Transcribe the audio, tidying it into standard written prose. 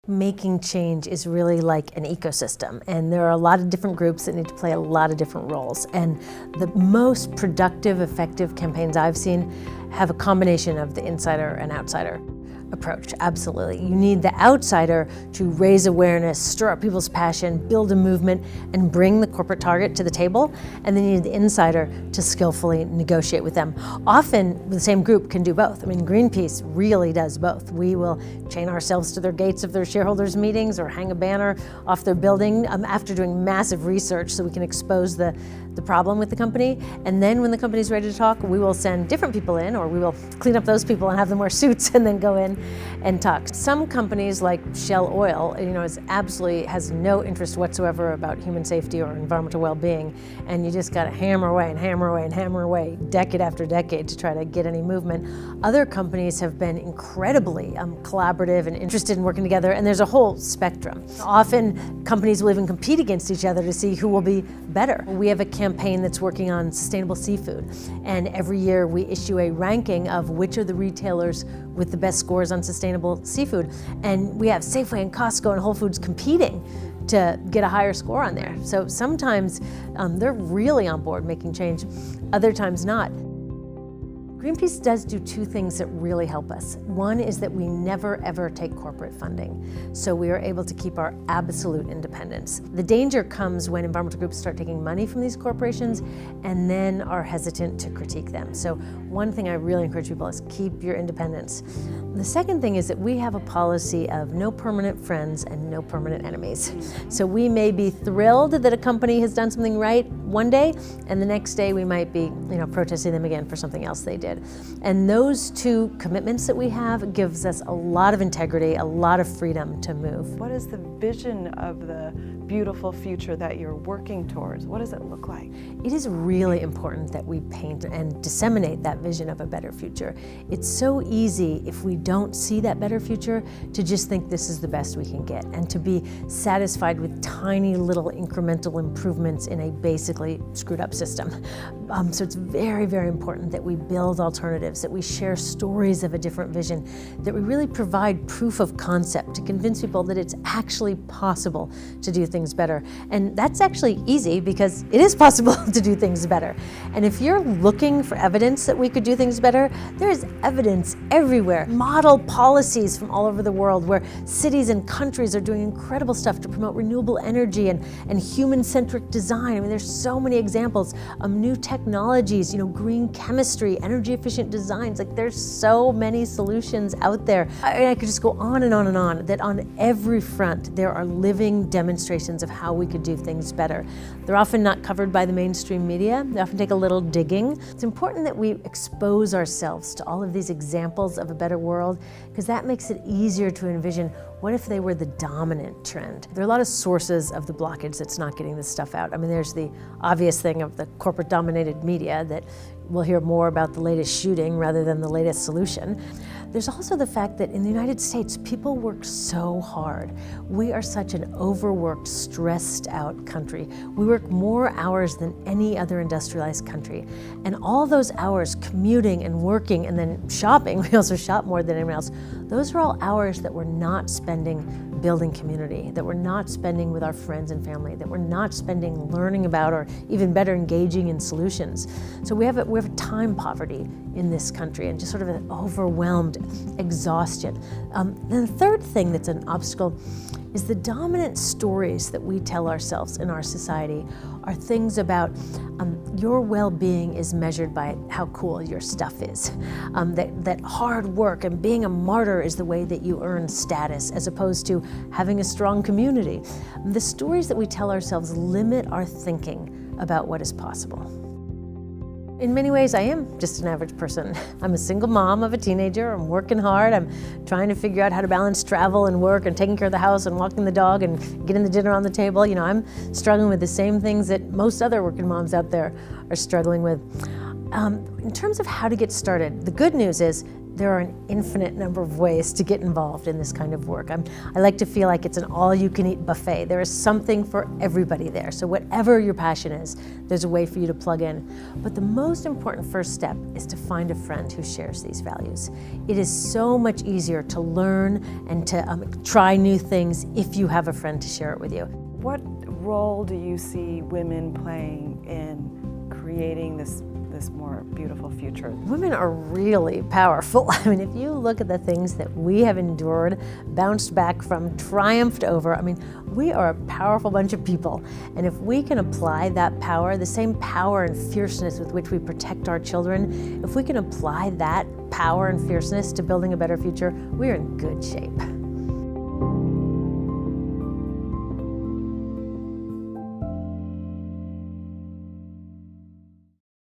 making change is really like an ecosystem, and there are a lot of different groups that need to play a lot of different roles. And the most productive, effective campaigns I've seen have a combination of the insider and outsider approach. Absolutely. You need the outsider to raise awareness, stir up people's passion, build a movement, and bring the corporate target to the table. And then you need the insider to skillfully negotiate with them. Often the same group can do both. I mean, GreenPeace really does both. We will chain ourselves to their gates of their shareholders meetings or hang a banner off their building after doing massive research so we can expose the problem with the company. And then when the company's ready to talk, we will send different people in, or we will clean up those people and have them wear suits and then go in and talk. Some companies like Shell Oil, has no interest whatsoever about human safety or environmental well-being, and you just got to hammer away and hammer away and hammer away decade after decade to try to get any movement. Other companies have been incredibly collaborative and interested in working together, and there's a whole spectrum. Often companies will even compete against each other to see who will be better. We have a campaign that's working on sustainable seafood, and every year we issue a ranking of which are the retailers with the best scores on sustainable seafood. And we have Safeway and Costco and Whole Foods competing to get a higher score on there. So sometimes they're really on board making change, other times not. GreenPeace does do two things that really help us. One is that we never ever take corporate funding, so we are able to keep our absolute independence. The danger comes when environmental groups start taking money from these corporations and then are hesitant to critique them. So one thing I really encourage people is keep your independence. The second thing is that we have a policy of no permanent friends and no permanent enemies. So we may be thrilled that a company has done something right one day, and the next day we might be protesting them again for something else they did. And those two commitments that we have gives us a lot of integrity, a lot of freedom to move. What is the vision of the beautiful future that you're working towards? What does it look like? It is really important that we paint and disseminate that vision of a better future. It's so easy, if we don't see that better future, to just think this is the best we can get and to be satisfied with tiny little incremental improvements in a basically screwed up system. So it's very, very important that we build alternatives, that we share stories of a different vision, that we really provide proof of concept to convince people that it's actually possible to do things better. And that's actually easy because it is possible to do things better. And if you're looking for evidence that we could do things better, there is evidence everywhere. Model policies from all over the world where cities and countries are doing incredible stuff to promote renewable energy and human-centric design. I mean, there's so many examples of new technologies, green chemistry, energy-efficient designs. Like, there's so many solutions out there. I could just go on and on and on, that on every front there are living demonstrations of how we could do things better. They're often not covered by the mainstream media. They often take a little digging. It's important that we expose ourselves to all of these examples of a better world, because that makes it easier to envision what if they were the dominant trend. There are a lot of sources of the blockage that's not getting this stuff out. I mean, there's the obvious thing of the corporate-dominated media that we'll hear more about the latest shooting rather than the latest solution. There's also the fact that in the United States, people work so hard. We are such an overworked, stressed out country. We work more hours than any other industrialized country. And all those hours commuting and working and then shopping, we also shop more than anyone else, those are all hours that we're not spending building community, that we're not spending with our friends and family, that we're not spending learning about, or even better, engaging in solutions. So we have a time poverty in this country and just sort of an overwhelmed exhaustion. Then the third thing that's an obstacle is the dominant stories that we tell ourselves in our society are things about your well-being is measured by how cool your stuff is. That hard work and being a martyr is the way that you earn status, as opposed to having a strong community. The stories that we tell ourselves limit our thinking about what is possible. In many ways, I am just an average person. I'm a single mom of a teenager. I'm working hard. I'm trying to figure out how to balance travel and work and taking care of the house and walking the dog and getting the dinner on the table. I'm struggling with the same things that most other working moms out there are struggling with. In terms of how to get started, the good news is there are an infinite number of ways to get involved in this kind of work. I like to feel like it's an all-you-can-eat buffet. There is something for everybody there. So whatever your passion is, there's a way for you to plug in. But the most important first step is to find a friend who shares these values. It is so much easier to learn and to try new things if you have a friend to share it with you. What role do you see women playing in creating this more beautiful future? Women are really powerful. I mean, if you look at the things that we have endured, bounced back from, triumphed over, I mean, we are a powerful bunch of people. And if we can apply that power, the same power and fierceness with which we protect our children, if we can apply that power and fierceness to building a better future, we're in good shape.